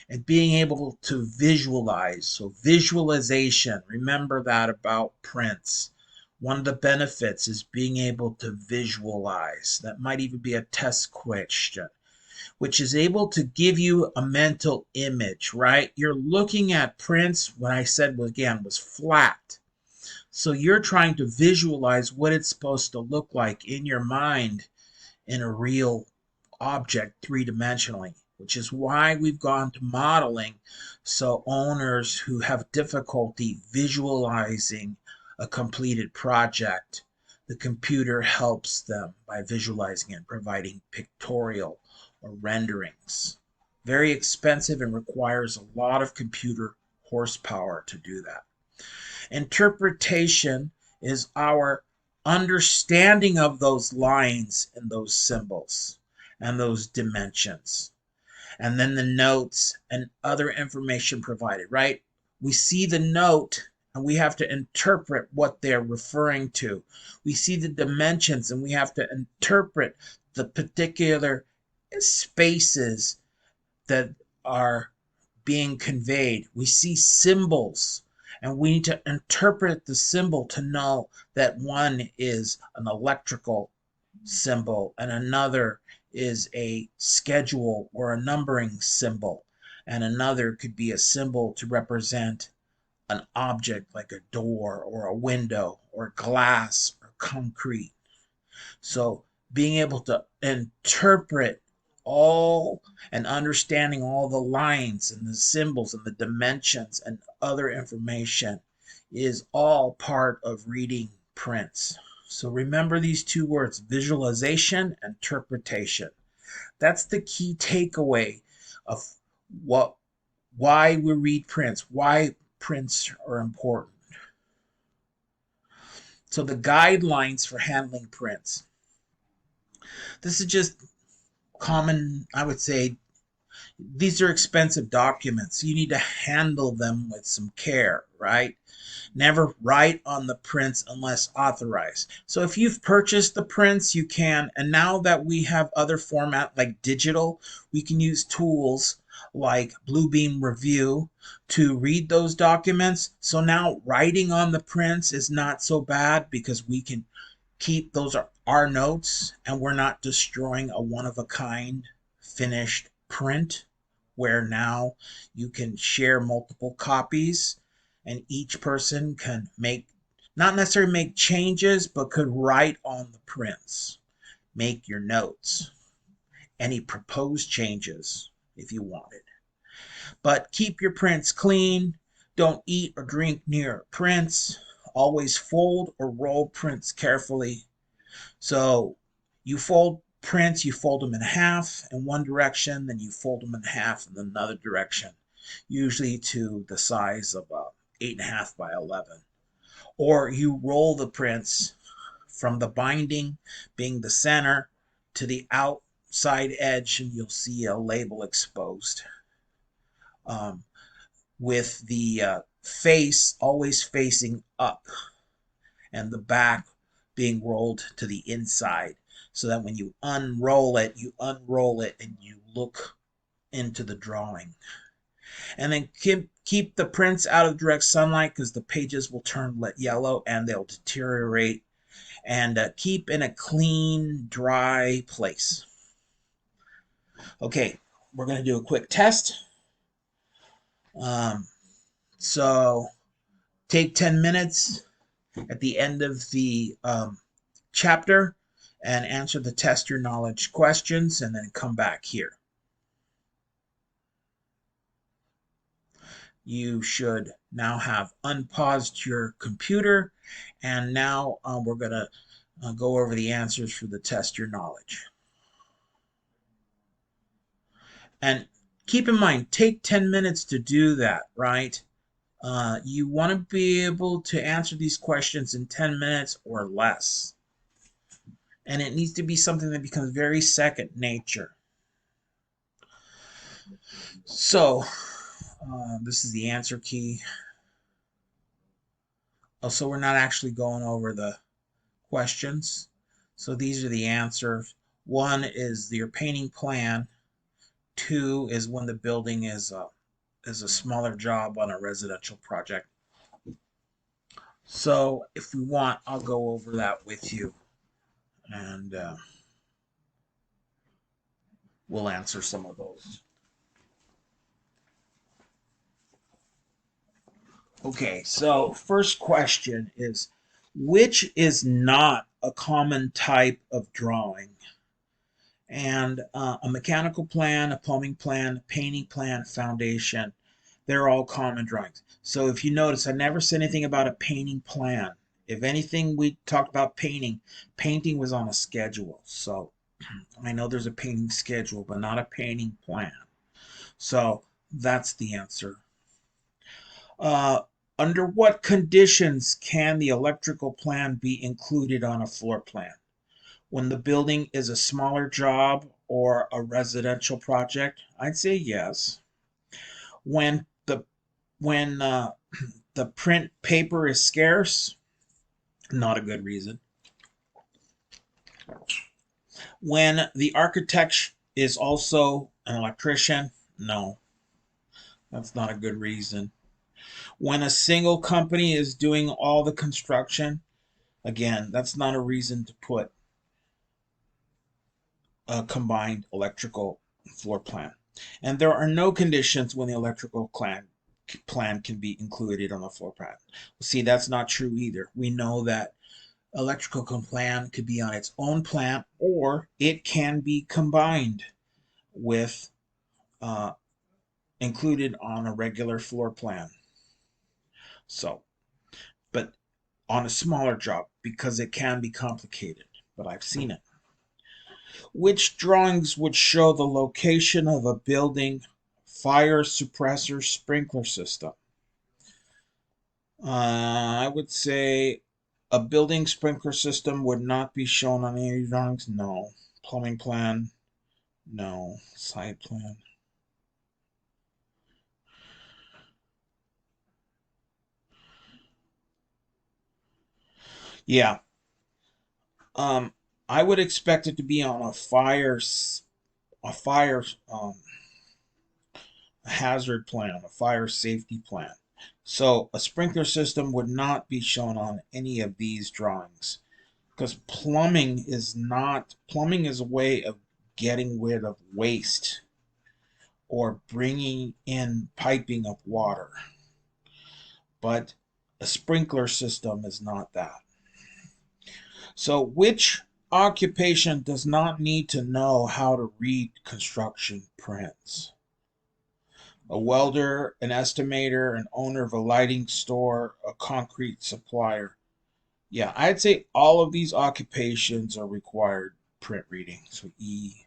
and being able to visualize. So visualization, remember that about prints. One of the benefits is being able to visualize. That might even be a test question, which is able to give you a mental image, right? You're looking at prints, what I said was flat. So you're trying to visualize what it's supposed to look like in your mind in a real object three-dimensionally, which is why we've gone to modeling. So owners who have difficulty visualizing a completed project, the computer helps them by visualizing and providing pictorial or renderings. Very expensive and requires a lot of computer horsepower to do that. Interpretation is our understanding of those lines and those symbols and those dimensions. And then the notes and other information provided, right? We see the note and we have to interpret what they're referring to. We see the dimensions and we have to interpret the particular spaces that are being conveyed. We see symbols and we need to interpret the symbol to know that one is an electrical symbol and another is a schedule or a numbering symbol, and another could be a symbol to represent an object like a door or a window or glass or concrete. So being able to interpret all and understanding all the lines and the symbols and the dimensions and other information is all part of reading prints. So remember these two words, visualization and interpretation. That's the key takeaway of why we read prints, why prints are important. So the guidelines for handling prints. This is just common, I would say. These are expensive documents. You need to handle them with some care, right? Never write on the prints unless authorized. So if you've purchased the prints, you can. And now that we have other format like digital, we can use tools like Bluebeam Review to read those documents. So now writing on the prints is not so bad because we can keep those are our notes and we're not destroying a one-of-a-kind finished print where now you can share multiple copies and each person can make, not necessarily make changes, but could write on the prints, make your notes, any proposed changes if you wanted. But keep your prints clean. Don't eat or drink near prints. Always fold or roll prints carefully. So you fold prints, you fold them in half in one direction, then you fold them in half in another direction, usually to the size of 8.5 by 11. Or you roll the prints from the binding being the center to the outside edge, and you'll see a label exposed. With the face always facing up and the back being rolled to the inside, so that when you unroll it and you look into the drawing. And then keep the prints out of direct sunlight because the pages will turn yellow and they'll deteriorate. And keep in a clean, dry place. Okay, we're going to do a quick test. So take 10 minutes at the end of the chapter and answer the test your knowledge questions and then come back here. You should now have unpaused your computer, and now we're going to go over the answers for the test your knowledge. And keep in mind, take 10 minutes to do that, right? You want to be able to answer these questions in 10 minutes or less. And it needs to be something that becomes very second nature. So, this is the answer key. Oh, so we're not actually going over the questions. So these are the answers. One is your painting plan. Two is when the building is a smaller job on a residential project. So if we want, I'll go over that with you, and we'll answer some of those. Okay, so first question is, which is not a common type of drawing? And a mechanical plan, a plumbing plan, a painting plan, foundation, they're all common drawings. So if you notice, I never said anything about a painting plan. If anything, we talked about painting. Painting was on a schedule. So I know there's a painting schedule, but not a painting plan. So that's the answer. Uh, Under what conditions can the electrical plan be included on a floor plan? When the building is a smaller job or a residential project? I'd say yes. When when the print paper is scarce? Not a good reason. When the architect is also an electrician? No, that's not a good reason. When a single company is doing all the construction? Again, that's not a reason to put a combined electrical floor plan. And there are no conditions when the electrical plan can be included on the floor plan. See, that's not true either. We know that electrical plan could be on its own plan, or it can be combined with uh, included on a regular floor plan. So, but on a smaller job, because it can be complicated, but I've seen it. Which drawings would show the location of a building fire suppressor sprinkler system? I would say a building sprinkler system would not be shown on any drawings. No. Plumbing plan. No. Site plan. Yeah. Um, I would expect it to be on a fire hazard plan, a fire safety plan. So a sprinkler system would not be shown on any of these drawings, because plumbing is a way of getting rid of waste or bringing in piping of water, but a sprinkler system is not that. So which occupation does not need to know how to read construction prints? A welder, an estimator, an owner of a lighting store, a concrete supplier. Yeah, I'd say all of these occupations are required print reading. So E.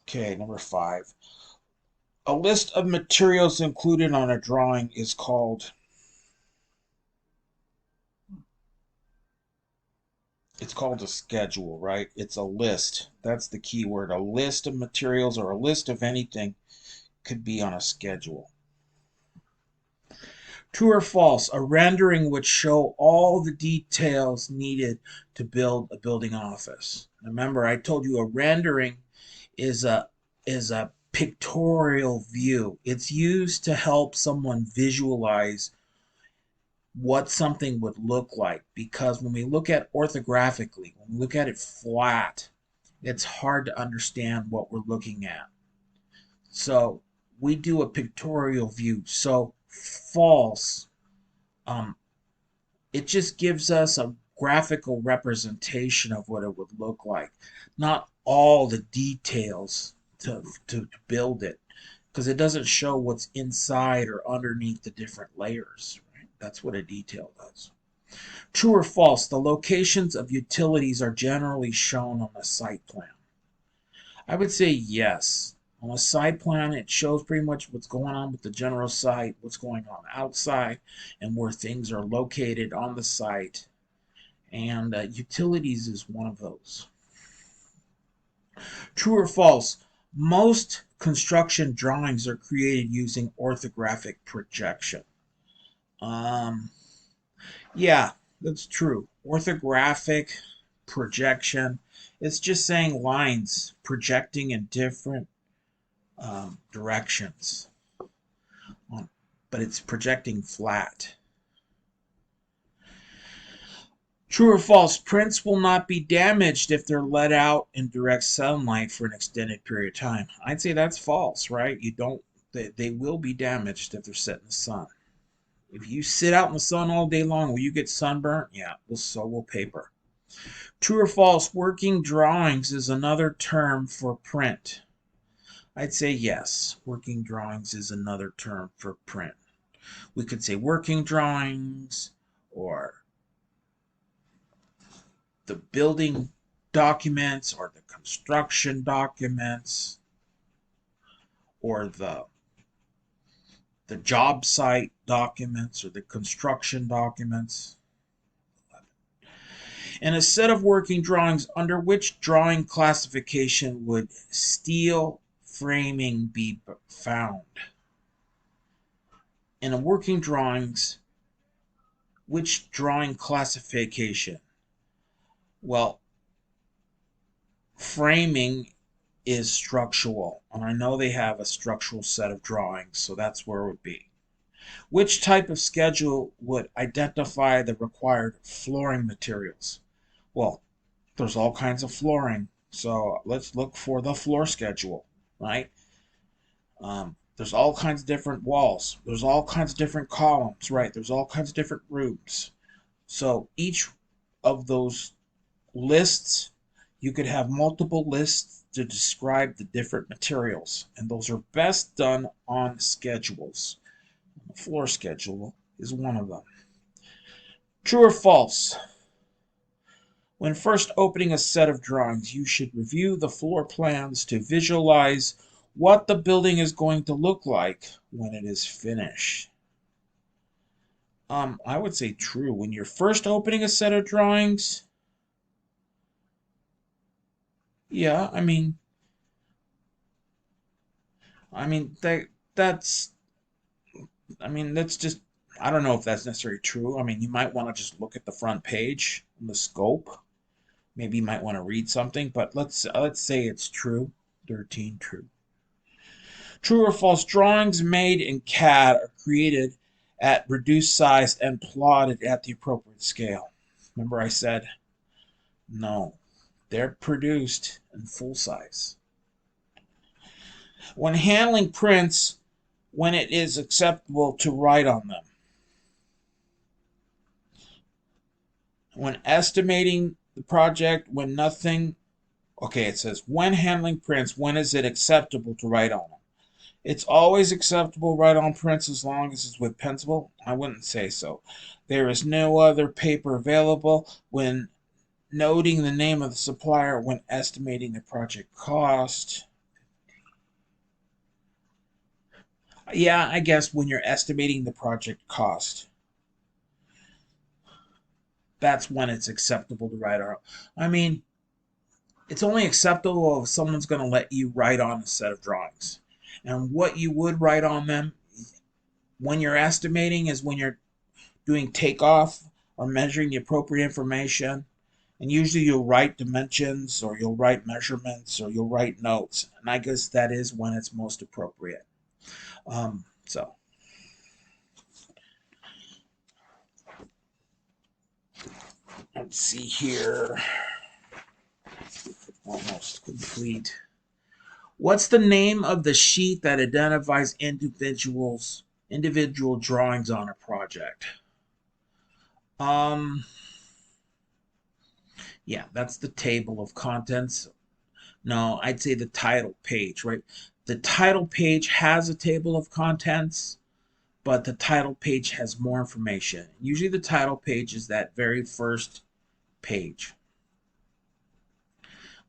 Okay, number 5. A list of materials included on a drawing is called, it's called a schedule, right? It's a list. That's the key word. A list of materials or a list of anything could be on a schedule. True or false? A rendering would show all the details needed to build a building office. Remember, I told you a rendering is a pictorial view. It's used to help someone visualize what something would look like, because when we look at orthographically, when we look at it flat, it's hard to understand what we're looking at. So we do a pictorial view. So false, um, it just gives us a graphical representation of what it would look like, not all the details to build it, because it doesn't show what's inside or underneath the different layers. Right? That's what a detail does. True or false, the locations of utilities are generally shown on a site plan. I would say yes. On a site plan, it shows pretty much what's going on with the general site, what's going on outside, and where things are located on the site. And utilities is one of those. True or false? Most construction drawings are created using orthographic projection. Yeah, that's true. Orthographic projection. It's just saying lines projecting in different directions, but it's projecting flat. True or false, prints will not be damaged if they're let out in direct sunlight for an extended period of time. I'd say that's false, right? You don't, they will be damaged if they're set in the sun. If you sit out in the sun all day long, will you get sunburnt? Yeah, well, so will paper. True or false, working drawings is another term for print. I'd say yes, working drawings is another term for print. We could say working drawings or the building documents or the construction documents or the job site documents or the construction documents. And a set of working drawings, under which drawing classification would steel framing be found? In a working drawings, which drawing classification? Well, framing is structural, and I know they have a structural set of drawings, so that's where it would be. Which type of schedule would identify the required flooring materials? Well, there's all kinds of flooring, so let's look for the floor schedule, right? There's all kinds of different walls. There's all kinds of different columns, right? There's all kinds of different rooms. So each of those lists, you could have multiple lists to describe the different materials, and those are best done on schedules. The floor schedule is one of them. True or false? When first opening a set of drawings, you should review the floor plans to visualize what the building is going to look like when it is finished. I would say true. When you're first opening a set of drawings, yeah, that's that's just, I don't know if that's necessarily true. I mean, you might want to just look at the front page, the scope. Maybe you might want to read something, but let's say it's true. 13 true. True or false, drawings made in CAD are created at reduced size and plotted at the appropriate scale. Remember I said no. They're produced in full size. When handling prints, when it is acceptable to write on them. When estimating the project, when nothing. Okay, it says when handling prints, when is it acceptable to write on them? It's always acceptable to write on prints as long as it's with pencil. I wouldn't say so. There is no other paper available when noting the name of the supplier when estimating the project cost. Yeah, I guess when you're estimating the project cost, that's when it's acceptable to write on. I mean, it's only acceptable if someone's going to let you write on a set of drawings. And what you would write on them when you're estimating is when you're doing takeoff or measuring the appropriate information. And usually you'll write dimensions or you'll write measurements or you'll write notes. And I guess that is when it's most appropriate. So let's see here. Almost complete. What's the name of the sheet that identifies individual drawings on a project? Yeah, that's the table of contents. No, I'd say the title page, right? The title page has a table of contents, but the title page has more information. Usually the title page is that very first page.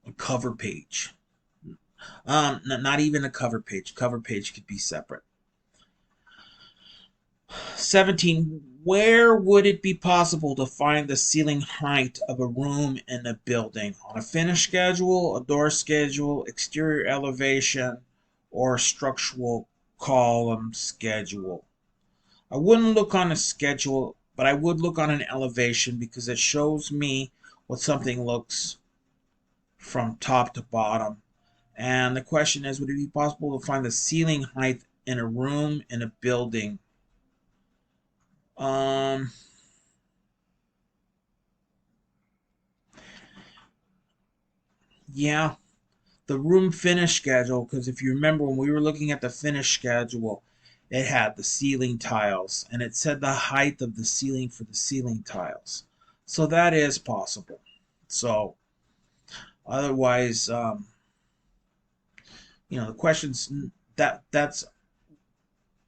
A cover page. Not even a cover page. Cover page could be separate. 17. Where would it be possible to find the ceiling height of a room in a building? On a finish schedule, a door schedule, exterior elevation, or structural column schedule? I wouldn't look on a schedule but I would look on an elevation because it shows me what something looks from top to bottom. And the question is, would it be possible to find the ceiling height in a room in a building? Um, yeah, the room finish schedule, because if you remember when we were looking at the finish schedule, it had the ceiling tiles and it said the height of the ceiling for the ceiling tiles. So that is possible. So otherwise, the questions that's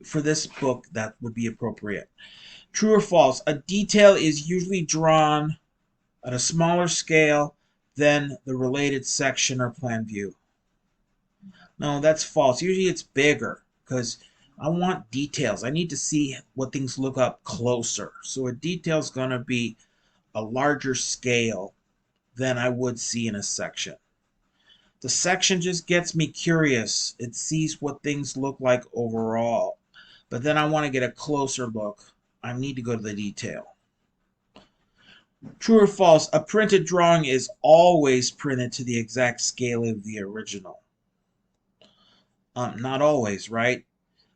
for this book that would be appropriate. True or false? A detail is usually drawn at a smaller scale than the related section or plan view. No, that's false. Usually it's bigger because I want details. I need to see what things look up closer. So a detail is going to be a larger scale than I would see in a section. The section just gets me curious. It sees what things look like overall. But then I want to get a closer look. I need to go to the detail. True or false? A printed drawing is always printed to the exact scale of the original. Not always, right?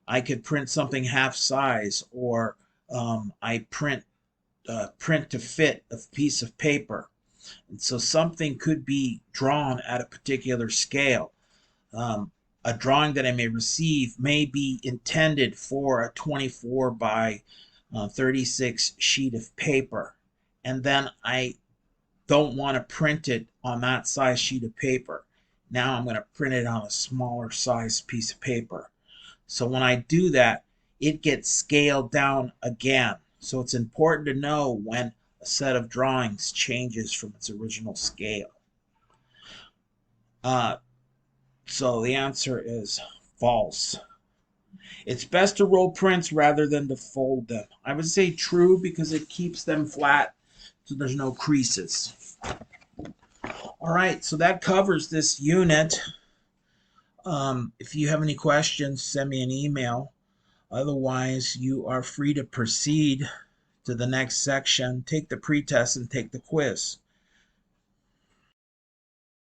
I could print something half size, or I print to fit a piece of paper. And so something could be drawn at a particular scale. A drawing that I may receive may be intended for a 24 by 36 sheet of paper. And then I don't want to print it on that size sheet of paper. Now I'm going to print it on a smaller size piece of paper. So when I do that, it gets scaled down again. So it's important to know when a set of drawings changes from its original scale. So the answer is false. It's best to roll prints rather than to fold them. I would say true because it keeps them flat so there's no creases. All right, so that covers this unit. If you have any questions, send me an email. Otherwise, you are free to proceed to the next section, take the pretest, and take the quiz.